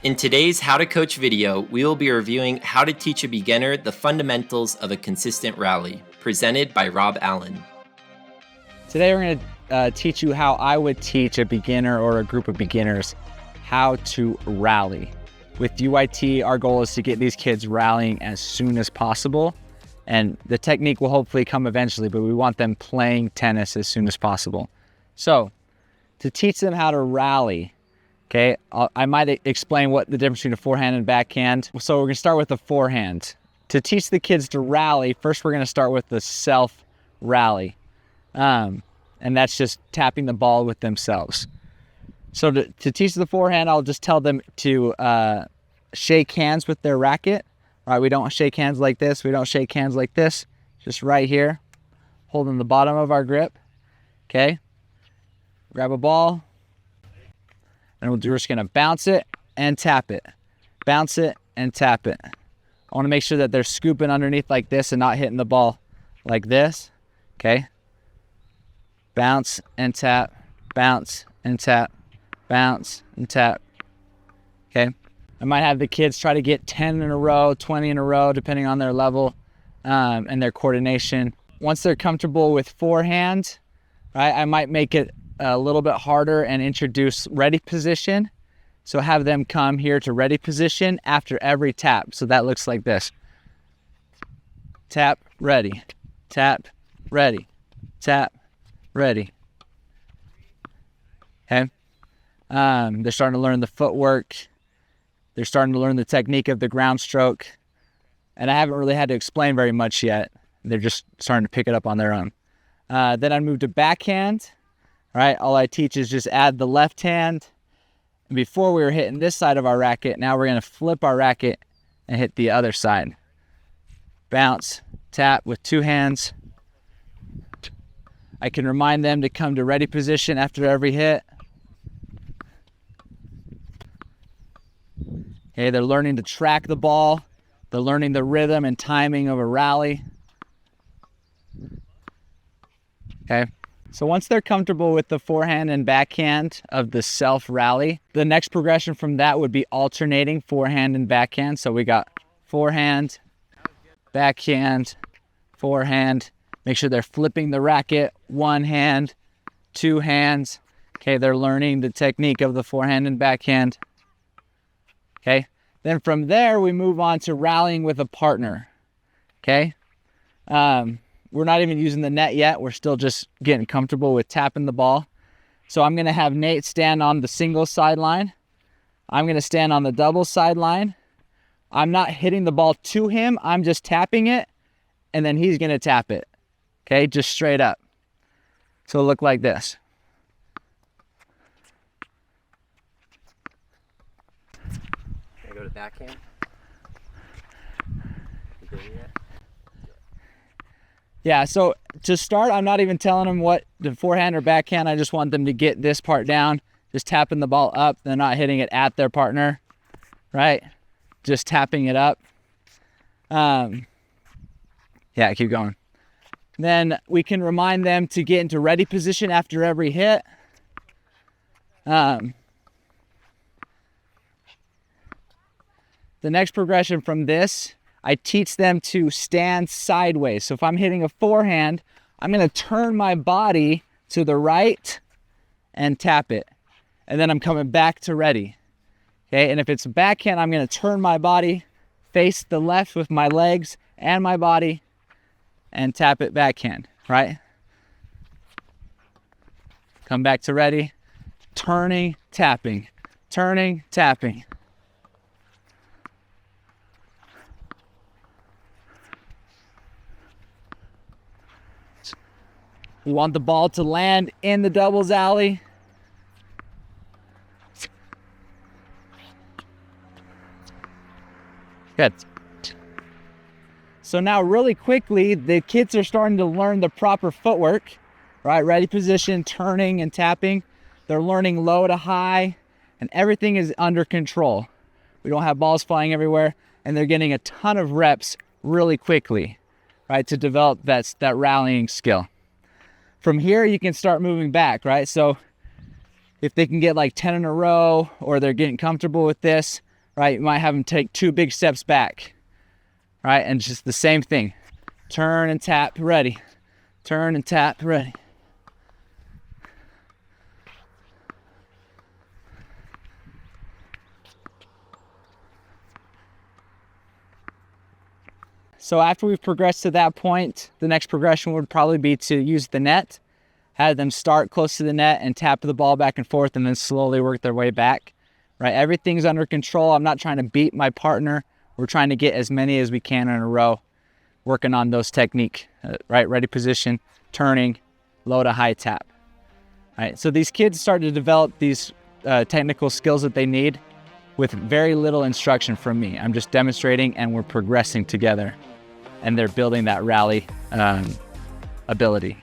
In today's How to Coach video, we will be reviewing how to teach a beginner the fundamentals of a consistent rally, presented by Rob Allen. Today we're going to teach you how I would teach a beginner or a group of beginners how to rally. With UIT, our goal is to get these kids rallying as soon as possible, and the technique will hopefully come eventually, but we want them playing tennis as soon as possible. So, to teach them how to rally, okay, I might explain what the difference between a forehand and backhand. So we're going to start with the forehand. To teach the kids to rally, first we're going to start with the self rally. And that's just tapping the ball with themselves. So to teach the forehand, I'll just tell them to shake hands with their racket. All right, we don't shake hands like this. We don't shake hands like this. Just right here, holding the bottom of our grip. Okay. Grab a ball. And we're just going to bounce it and tap it. Bounce it and tap it. I want to make sure that they're scooping underneath like this and not hitting the ball like this. Okay. Bounce and tap, bounce and tap, bounce and tap. Okay. I might have the kids try to get 10 in a row, 20 in a row, depending on their level and their coordination. Once they're comfortable with forehand, right, I might make it a little bit harder and introduce ready position. So have them come here to ready position after every tap. So that looks like this. Tap, ready, tap, ready, tap, ready. Okay. They're starting to learn the footwork. They're starting to learn the technique of the ground stroke. And I haven't really had to explain very much yet. They're just starting to pick it up on their own. Then I move to backhand. All right, all I teach is just add the left hand. And before we were hitting this side of our racket, now we're going to flip our racket and hit the other side. Bounce, tap with two hands. I can remind them to come to ready position after every hit. Okay, they're learning to track the ball. They're learning the rhythm and timing of a rally. Okay, so once they're comfortable with the forehand and backhand of the self rally, the next progression from that would be alternating forehand and backhand. So we got forehand, backhand, forehand. Make sure they're flipping the racket, one hand, two hands. Okay, they're learning the technique of the forehand and backhand. Okay, then from there we move on to rallying with a partner. Okay, we're not even using the net yet. We're still just getting comfortable with tapping the ball. So I'm going to have Nate stand on the single sideline. I'm going to stand on the double sideline. I'm not hitting the ball to him. I'm just tapping it, and then he's going to tap it. Okay, just straight up. So it'll look like this. Can I go to backhand? You good yet? Yeah, so to start, I'm not even telling them what the forehand or backhand. I just want them to get this part down. Just tapping the ball up. They're not hitting it at their partner, right? Just tapping it up. Yeah, keep going. Then we can remind them to get into ready position after every hit. The next progression from this, I teach them to stand sideways. So if I'm hitting a forehand, I'm going to turn my body to the right and tap it. And then I'm coming back to ready. Okay, and if it's a backhand, I'm going to turn my body, face the left with my legs and my body, and tap it backhand, right? Come back to ready. Turning, tapping. Turning, tapping. We want the ball to land in the doubles alley. Good. So now really quickly, the kids are starting to learn the proper footwork, right? Ready position, turning and tapping. They're learning low to high, and everything is under control. We don't have balls flying everywhere, and they're getting a ton of reps really quickly, right? To develop that rallying skill. From here, you can start moving back, right? So if they can get like 10 in a row, or they're getting comfortable with this, right? You might have them take 2 big steps back, right? And just the same thing. Turn and tap, ready. Turn and tap, ready. So after we've progressed to that point, the next progression would probably be to use the net, have them start close to the net and tap the ball back and forth and then slowly work their way back, right? Everything's under control. I'm not trying to beat my partner. We're trying to get as many as we can in a row, working on those technique, right? Ready position, turning, low to high tap, right? So these kids start to develop these technical skills that they need with very little instruction from me. I'm just demonstrating and we're progressing together, and they're building that rally ability.